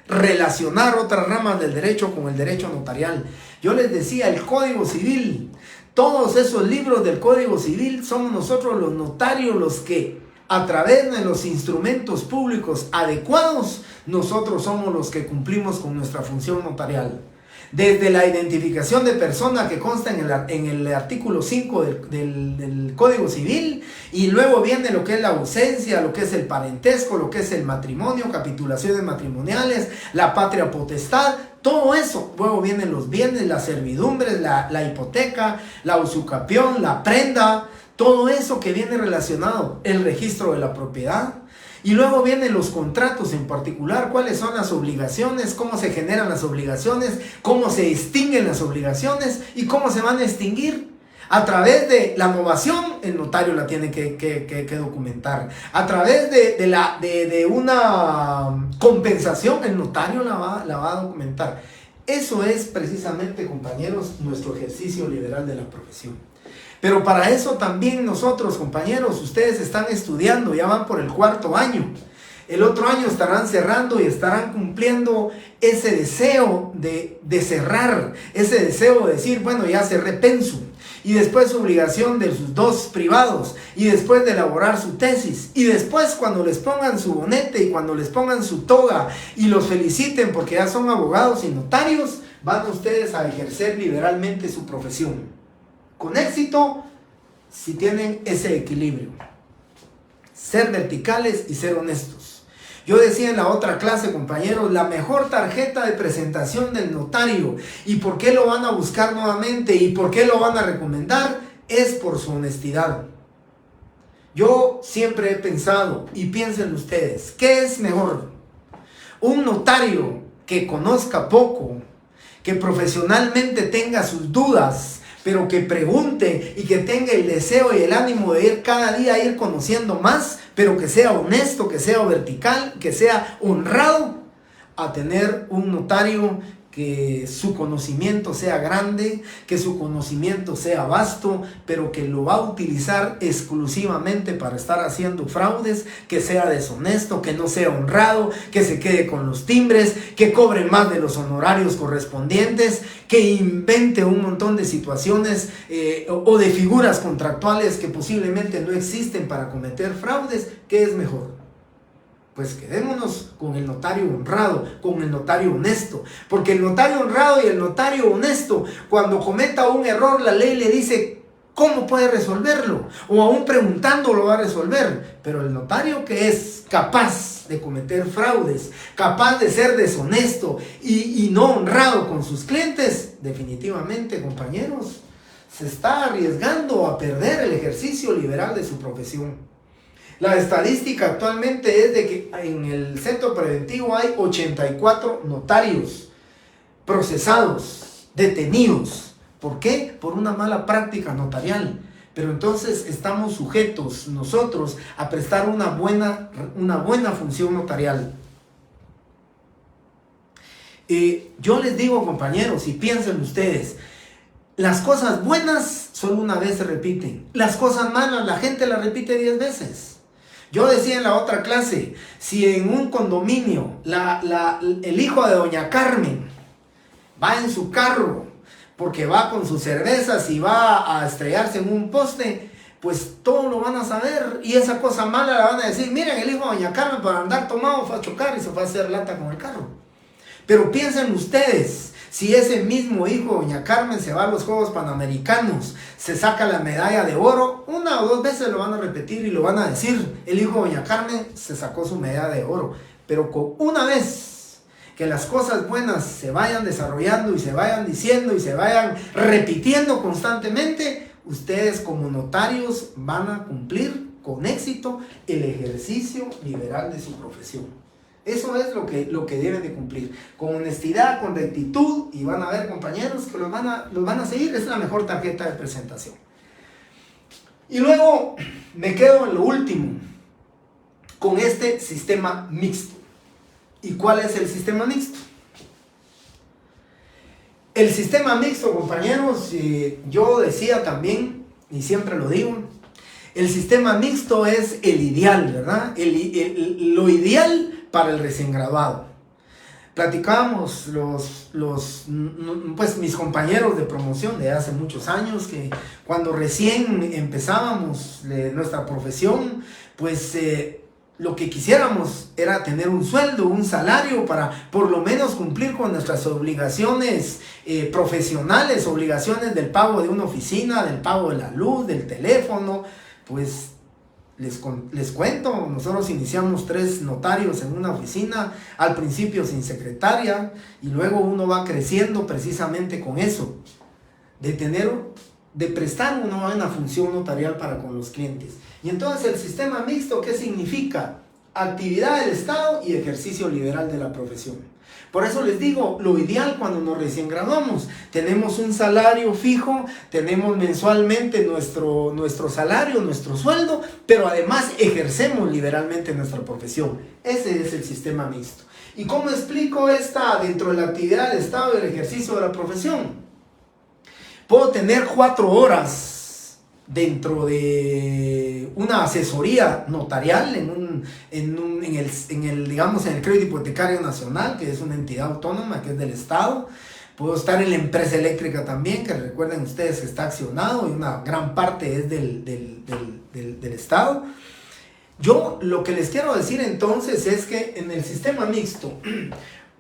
relacionar otras ramas del derecho con el derecho notarial. Yo les decía el Código Civil. Todos esos libros del Código Civil somos nosotros los notarios los que a través de los instrumentos públicos adecuados, nosotros somos los que cumplimos con nuestra función notarial. Desde la identificación de persona que consta en el artículo 5 del Código Civil, y luego viene lo que es la ausencia, lo que es el parentesco, lo que es el matrimonio, capitulaciones matrimoniales, la patria potestad, todo eso. Luego vienen los bienes, las servidumbres, la hipoteca, la usucapión, la prenda, todo eso que viene relacionado, el registro de la propiedad. Y luego vienen los contratos en particular, cuáles son las obligaciones, cómo se generan las obligaciones, cómo se extinguen las obligaciones y cómo se van a extinguir. A través de la novación, el notario la tiene que documentar. A través de una compensación, el notario la va a documentar. Eso es precisamente, compañeros, nuestro ejercicio liberal de la profesión. Pero para eso también nosotros, compañeros, ustedes están estudiando, ya van por el 4º año. El otro año estarán cerrando y estarán cumpliendo ese deseo de cerrar, ese deseo de decir, bueno, ya cerré pensum. Y después su obligación de sus 2 privados, y después de elaborar su tesis, y después cuando les pongan su bonete y cuando les pongan su toga y los feliciten porque ya son abogados y notarios, van ustedes a ejercer liberalmente su profesión. Con éxito, si tienen ese equilibrio. Ser verticales y ser honestos. Yo decía en la otra clase, compañeros, la mejor tarjeta de presentación del notario. ¿Y por qué lo van a buscar nuevamente? ¿Y por qué lo van a recomendar? Es por su honestidad. Yo siempre he pensado, y piensen ustedes, ¿qué es mejor? Un notario que conozca poco, que profesionalmente tenga sus dudas, pero que pregunte y que tenga el deseo y el ánimo de ir cada día a ir conociendo más, pero que sea honesto, que sea vertical, que sea honrado, a tener un notario que su conocimiento sea grande, que su conocimiento sea vasto, pero que lo va a utilizar exclusivamente para estar haciendo fraudes, que sea deshonesto, que no sea honrado, que se quede con los timbres, que cobre más de los honorarios correspondientes, que invente un montón de situaciones o de figuras contractuales que posiblemente no existen para cometer fraudes. ¿Qué es mejor? Pues quedémonos con el notario honrado, con el notario honesto. Porque el notario honrado y el notario honesto, cuando cometa un error, la ley le dice cómo puede resolverlo. O aún preguntando lo va a resolver. Pero el notario que es capaz de cometer fraudes, capaz de ser deshonesto y no honrado con sus clientes, definitivamente, compañeros, se está arriesgando a perder el ejercicio liberal de su profesión. La estadística actualmente es de que en el centro preventivo hay 84 notarios procesados, detenidos. ¿Por qué? Por una mala práctica notarial. Pero entonces estamos sujetos nosotros a prestar una buena función notarial. Yo les digo, compañeros, y piensen ustedes, las cosas buenas solo una vez se repiten. Las cosas malas la gente las repite 10 veces. Yo decía en la otra clase, si en un condominio el hijo de doña Carmen va en su carro porque va con sus cervezas y va a estrellarse en un poste, pues todos lo van a saber y esa cosa mala la van a decir, miren, el hijo de doña Carmen para andar tomado fue a chocar y se fue a hacer lata con el carro. Pero piensen ustedes, si ese mismo hijo de doña Carmen se va a los Juegos Panamericanos, se saca la medalla de oro, 1 o 2 veces lo van a repetir y lo van a decir, el hijo de doña Carmen se sacó su medalla de oro. Pero con una vez que las cosas buenas se vayan desarrollando y se vayan diciendo y se vayan repitiendo constantemente, ustedes como notarios van a cumplir con éxito el ejercicio liberal de su profesión. Eso es lo que deben de cumplir, con honestidad, con rectitud, y van a ver, compañeros, que los van a seguir. Es la mejor tarjeta de presentación. Y luego me quedo en lo último, con este sistema mixto. ¿Y cuál es el sistema mixto? El sistema mixto, compañeros, yo decía también, y siempre lo digo, el sistema mixto es el ideal, ¿verdad? Lo ideal para el recién graduado. Platicábamos pues mis compañeros de promoción de hace muchos años que cuando recién empezábamos nuestra profesión, pues lo que quisiéramos era tener un sueldo, un salario para por lo menos cumplir con nuestras obligaciones profesionales, obligaciones del pago de una oficina, del pago de la luz, del teléfono. Pues les cuento, nosotros iniciamos 3 notarios en una oficina, al principio sin secretaria, y luego uno va creciendo precisamente con eso, de prestar una buena función notarial para con los clientes. Y entonces el sistema mixto, ¿qué significa? Actividad del Estado y ejercicio liberal de la profesión. Por eso les digo, lo ideal cuando nos recién graduamos, tenemos un salario fijo, tenemos mensualmente nuestro salario, nuestro sueldo, pero además ejercemos liberalmente nuestra profesión. Ese es el sistema mixto. ¿Y cómo explico esta dentro de la actividad del Estado y el ejercicio de la profesión? Puedo tener 4 horas dentro de una asesoría notarial en el Crédito Hipotecario Nacional, que es una entidad autónoma, que es del Estado. Puedo estar en la empresa eléctrica también, que recuerden ustedes que está accionado y una gran parte es del Estado. Yo lo que les quiero decir entonces es que en el sistema mixto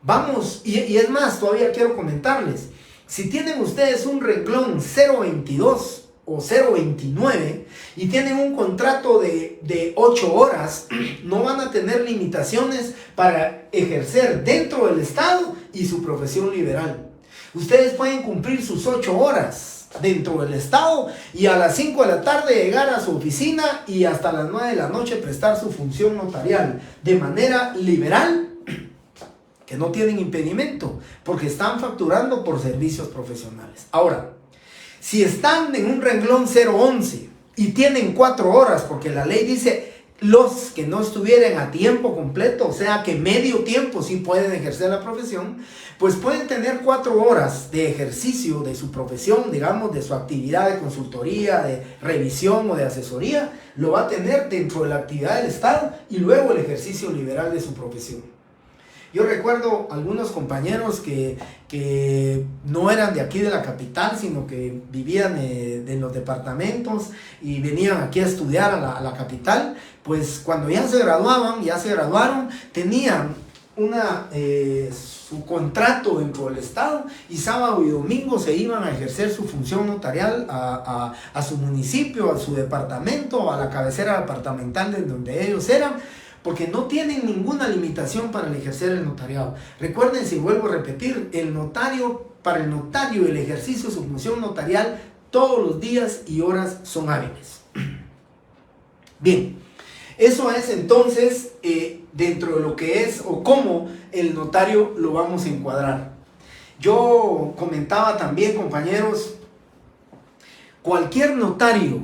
vamos, y es más, todavía quiero comentarles, si tienen ustedes un renglón 022 o 029 y tienen un contrato de 8 horas, no van a tener limitaciones para ejercer dentro del Estado y su profesión liberal. Ustedes pueden cumplir sus 8 horas dentro del Estado y a las 5 de la tarde llegar a su oficina y hasta las 9 de la noche prestar su función notarial de manera liberal, que no tienen impedimento porque están facturando por servicios profesionales. Ahora, si están en un renglón 011 y tienen 4 horas, porque la ley dice los que no estuvieran a tiempo completo, o sea que medio tiempo sí pueden ejercer la profesión, pues pueden tener 4 horas de ejercicio de su profesión, digamos, de su actividad de consultoría, de revisión o de asesoría, lo va a tener dentro de la actividad del Estado y luego el ejercicio liberal de su profesión. Yo recuerdo algunos compañeros que no eran de aquí de la capital, sino que vivían en los departamentos y venían aquí a estudiar a la capital. Pues cuando ya se graduaron, tenían su contrato dentro del Estado y sábado y domingo se iban a ejercer su función notarial a su municipio, a su departamento, a la cabecera departamental de donde ellos eran, porque no tienen ninguna limitación para ejercer el notariado. Recuerden, si vuelvo a repetir, para el notario el ejercicio de su función notarial todos los días y horas son hábiles. Bien, eso es entonces dentro de lo que es o cómo el notario lo vamos a encuadrar. Yo comentaba también, compañeros, cualquier notario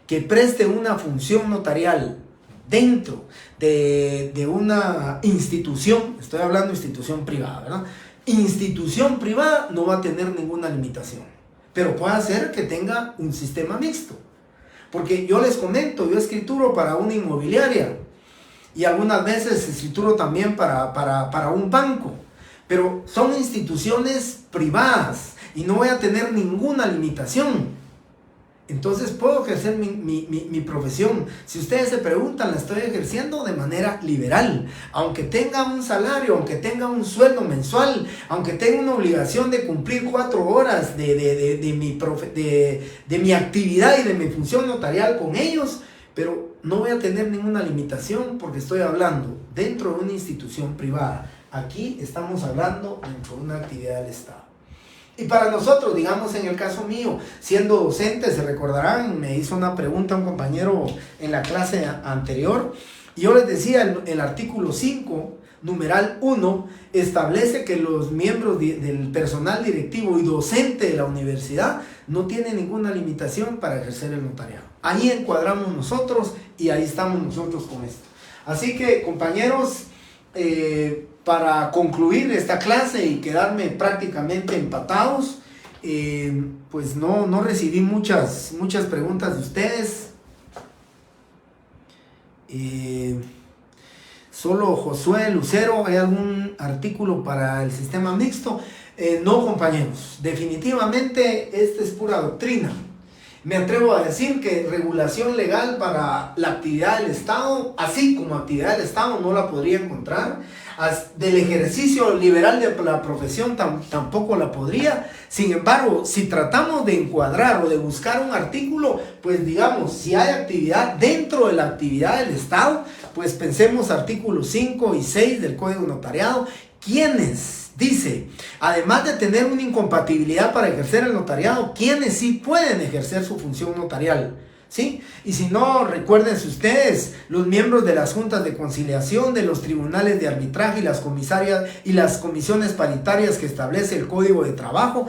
que preste una función notarial dentro de una institución, estoy hablando de institución privada, ¿verdad? Institución privada no va a tener ninguna limitación, pero puede ser que tenga un sistema mixto, porque yo les comento, yo escrituro para una inmobiliaria y algunas veces escrituro también para un banco, pero son instituciones privadas y no voy a tener ninguna limitación. Entonces puedo ejercer mi profesión. Si ustedes se preguntan, la estoy ejerciendo de manera liberal. Aunque tenga un salario, aunque tenga un sueldo mensual, aunque tenga una obligación de cumplir 4 horas de mi actividad y de mi función notarial con ellos, pero no voy a tener ninguna limitación porque estoy hablando dentro de una institución privada. Aquí estamos hablando dentro de una actividad del Estado. Y para nosotros, digamos en el caso mío, siendo docente, se recordarán, me hizo una pregunta un compañero en la clase anterior, y yo les decía, el artículo 5, numeral 1, establece que los miembros del personal directivo y docente de la universidad no tienen ninguna limitación para ejercer el notariado. Ahí encuadramos nosotros y ahí estamos nosotros con esto. Así que, compañeros, para concluir esta clase y quedarme prácticamente empatados, pues no recibí muchas preguntas de ustedes. Solo Josué Lucero, ¿hay algún artículo para el sistema mixto? No, compañeros, definitivamente esta es pura doctrina. Me atrevo a decir que regulación legal para la actividad del Estado, así como actividad del Estado, no la podría encontrar. Del ejercicio liberal de la profesión tampoco la podría. Sin embargo, si tratamos de encuadrar o de buscar un artículo, pues digamos, si hay actividad dentro de la actividad del Estado, pues pensemos artículos 5 y 6 del Código Notariado, quienes dice, además de tener una incompatibilidad para ejercer el notariado, quienes sí pueden ejercer su función notarial, ¿sí? Y si no, recuérdense ustedes, los miembros de las juntas de conciliación, de los tribunales de arbitraje y las comisiones paritarias que establece el Código de Trabajo.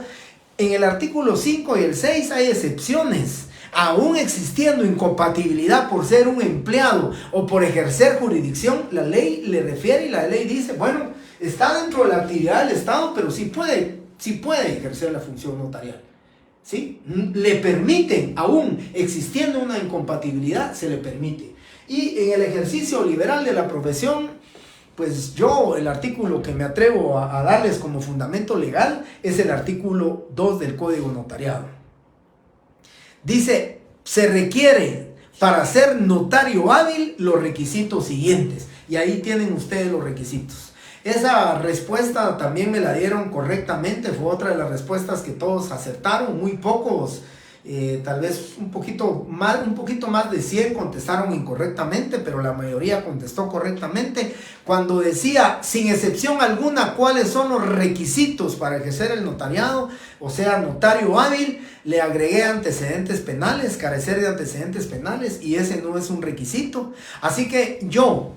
En el artículo 5 y el 6 hay excepciones. Aún existiendo incompatibilidad por ser un empleado o por ejercer jurisdicción, la ley le refiere y la ley dice, bueno, está dentro de la actividad del Estado, pero sí puede ejercer la función notarial, ¿sí? Le permiten, aún existiendo una incompatibilidad, se le permite. Y en el ejercicio liberal de la profesión, pues yo el artículo que me atrevo a darles como fundamento legal es el artículo 2 del Código Notariado. Dice, se requiere para ser notario hábil los requisitos siguientes. Y ahí tienen ustedes los requisitos. Esa respuesta también me la dieron correctamente, fue otra de las respuestas que todos acertaron, muy pocos, tal vez un poquito más de 100 contestaron incorrectamente, pero la mayoría contestó correctamente. Cuando decía, sin excepción alguna, cuáles son los requisitos para ejercer el notariado, o sea, notario hábil, le agregué antecedentes penales, carecer de antecedentes penales, y ese no es un requisito. Así que yo,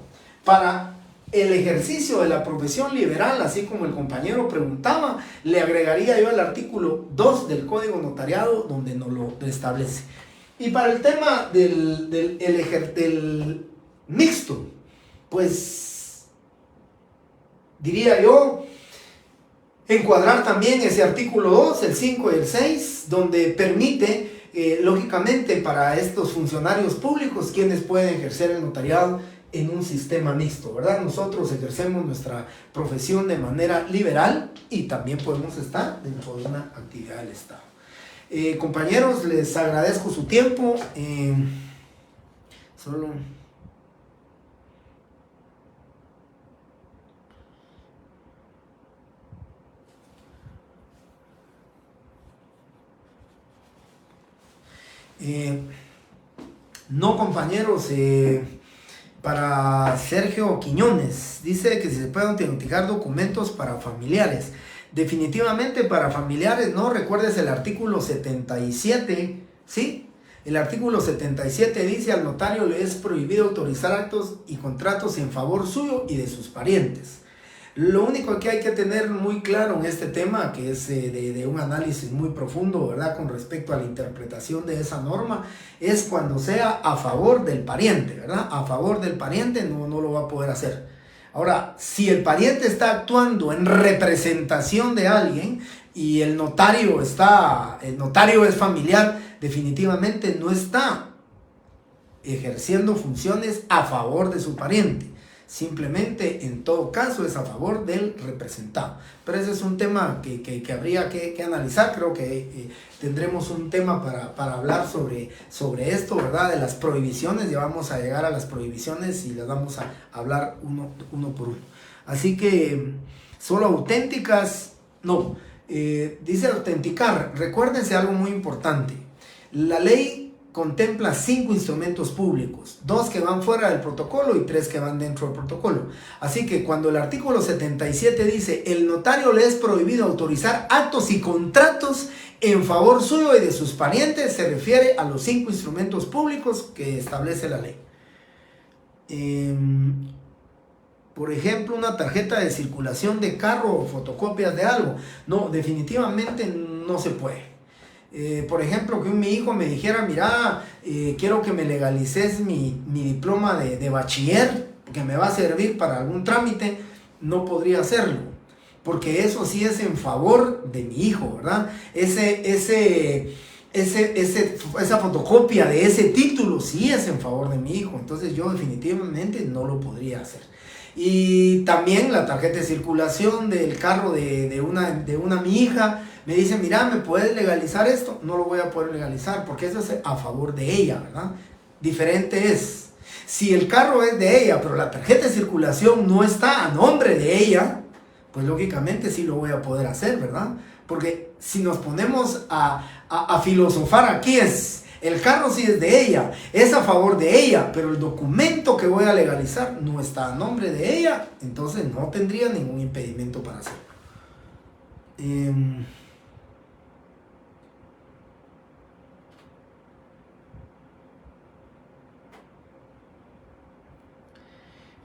para el ejercicio de la profesión liberal, así como el compañero preguntaba, le agregaría yo el artículo 2 del Código Notariado donde nos lo establece. Y para el tema del mixto, pues diría yo encuadrar también ese artículo 2, el 5 y el 6, donde permite, lógicamente, para estos funcionarios públicos quienes pueden ejercer el notariado en un sistema mixto, ¿verdad? Nosotros ejercemos nuestra profesión de manera liberal y también podemos estar dentro de una actividad del Estado. Compañeros, les agradezco su tiempo. No, compañeros, para Sergio Quiñones, dice que si se pueden autenticar documentos para familiares. Definitivamente para familiares, no, recuerdes el artículo 77, ¿sí? El artículo 77 dice, al notario le es prohibido autorizar actos y contratos en favor suyo y de sus parientes. Lo único que hay que tener muy claro en este tema, que es de un análisis muy profundo, ¿verdad?, con respecto a la interpretación de esa norma, es cuando sea a favor del pariente, ¿verdad? A favor del pariente no lo va a poder hacer. Ahora, si el pariente está actuando en representación de alguien y el notario es familiar, definitivamente no está ejerciendo funciones a favor de su pariente. Simplemente, en todo caso, es a favor del representado. Pero ese es un tema que habría que analizar. Creo que tendremos un tema para hablar sobre esto, ¿verdad? De las prohibiciones. Ya vamos a llegar a las prohibiciones y las vamos a hablar uno por uno. Así que, solo auténticas, no. Dice autenticar. Recuérdense algo muy importante. La ley contempla 5 instrumentos públicos, 2 que van fuera del protocolo y 3 que van dentro del protocolo. Así que cuando el artículo 77 dice, el notario le es prohibido autorizar actos y contratos en favor suyo y de sus parientes, se refiere a los 5 instrumentos públicos que establece la ley. Por ejemplo, una tarjeta de circulación de carro o fotocopias de algo. No, definitivamente no se puede. Por ejemplo, que mi hijo me dijera, mira, quiero que me legalices mi diploma de bachiller, que me va a servir para algún trámite. no podría hacerlo, porque eso sí es en favor de mi hijo, ¿verdad? Esa fotocopia de ese título sí es en favor de mi hijo, entonces yo definitivamente no lo podría hacer. Y también la tarjeta de circulación del carro de una mi hija, me dice, mira, ¿me puedes legalizar esto? No lo voy a poder legalizar porque eso es a favor de ella, ¿verdad? Diferente es, si el carro es de ella, pero la tarjeta de circulación no está a nombre de ella, pues lógicamente sí lo voy a poder hacer, ¿verdad? Porque si nos ponemos a filosofar aquí el carro sí es de ella, es a favor de ella, pero el documento que voy a legalizar no está a nombre de ella, entonces no tendría ningún impedimento para hacerlo.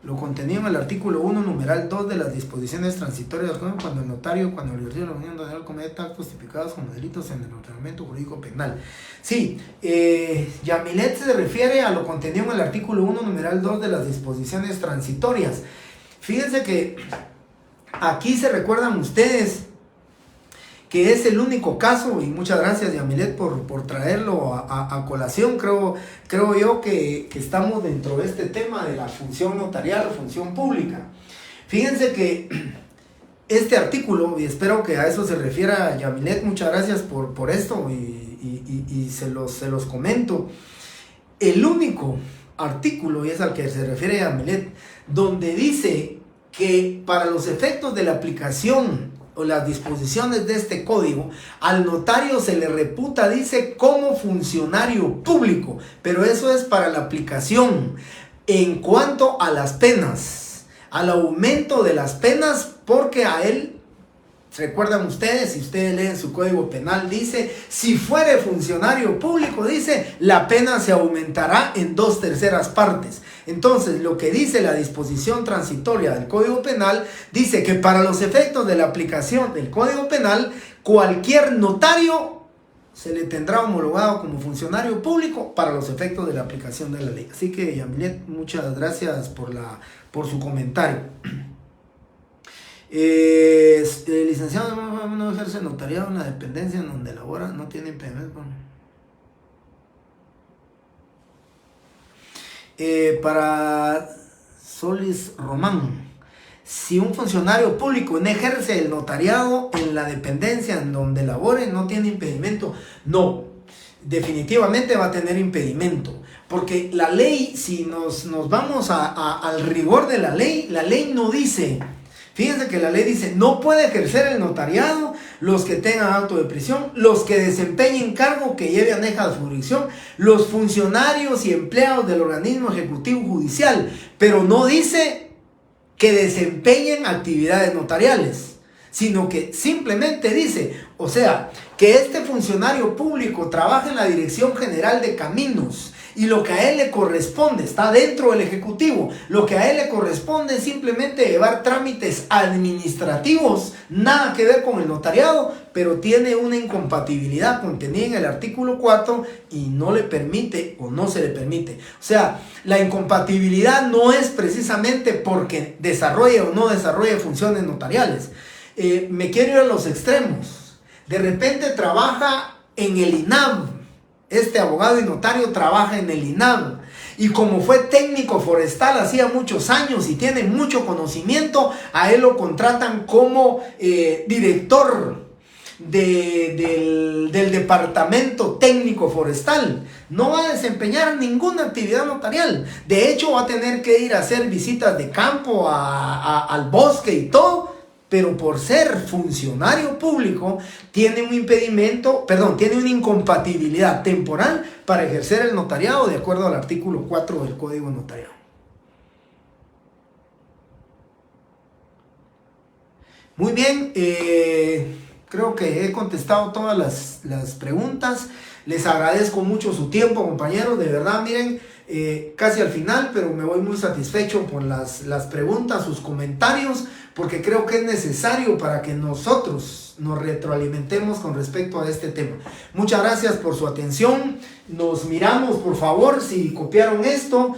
Lo contenido en el artículo 1, numeral 2 de las disposiciones transitorias, cuando el notario, cuando el ejercicio de la Unión Notarial comete actos tipificados como delitos en el ordenamiento jurídico penal. Sí, Yamilet se refiere a lo contenido en el artículo 1, numeral 2 de las disposiciones transitorias. Fíjense que aquí se recuerdan ustedes que es el único caso, y muchas gracias Yamilet por traerlo a colación. Creo yo que estamos dentro de este tema de la función notarial o función pública. Fíjense que este artículo, y espero que a eso se refiera Yamilet, muchas gracias por esto, y se los comento. El único artículo, y es al que se refiere Yamilet, donde dice que para los efectos de la aplicación o las disposiciones de este código, al notario se le reputa, dice, como funcionario público, pero eso es para la aplicación. En cuanto a las penas, al aumento de las penas, porque a él, recuerdan ustedes, si ustedes leen su código penal, dice, si fuere funcionario público, dice, la pena se aumentará en 2/3 partes. Entonces, lo que dice la disposición transitoria del Código Penal, dice que para los efectos de la aplicación del Código Penal, cualquier notario se le tendrá homologado como funcionario público para los efectos de la aplicación de la ley. Así que, Yamilet, muchas gracias por su comentario. Licenciado no ejerce notariado en la dependencia en donde labora, no tiene impedimento. Para Solis Román, si un funcionario público no ejerce el notariado en la dependencia en donde labore, no tiene impedimento. No, definitivamente va a tener impedimento, porque la ley, si nos vamos al rigor de la ley no dice. Fíjense que la ley dice, no puede ejercer el notariado los que tengan auto de prisión, los que desempeñen cargo que lleve aneja de jurisdicción, los funcionarios y empleados del organismo ejecutivo judicial, pero no dice que desempeñen actividades notariales, sino que simplemente dice, o sea, que este funcionario público trabaja en la Dirección General de Caminos, y lo que a él le corresponde, está dentro del Ejecutivo, lo que a él le corresponde es simplemente llevar trámites administrativos, nada que ver con el notariado, pero tiene una incompatibilidad contenida en el artículo 4 y no le permite o no se le permite. O sea, la incompatibilidad no es precisamente porque desarrolle o no desarrolle funciones notariales. Me quiero ir a los extremos. De repente trabaja en el INAV. Este abogado y notario trabaja en el INAV y como fue técnico forestal hacía muchos años y tiene mucho conocimiento, a él lo contratan como director del departamento técnico forestal. No va a desempeñar ninguna actividad notarial. De hecho, va a tener que ir a hacer visitas de campo al bosque y todo. Pero por ser funcionario público, tiene un impedimento, tiene una incompatibilidad temporal para ejercer el notariado de acuerdo al artículo 4 del Código Notarial. Muy bien, creo que he contestado todas las preguntas. Les agradezco mucho su tiempo, compañeros. De verdad, miren, casi al final, pero me voy muy satisfecho por las preguntas, sus comentarios. porque creo que es necesario para que nosotros nos retroalimentemos con respecto a este tema. Muchas gracias por su atención. Nos miramos, por favor, si copiaron esto.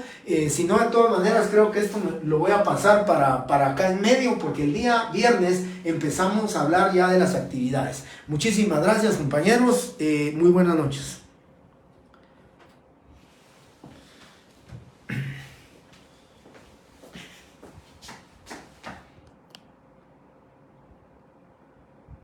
Si no, de todas maneras, creo que esto lo voy a pasar para acá en medio, porque el día viernes empezamos a hablar ya de las actividades. Muchísimas gracias, compañeros. Muy buenas noches.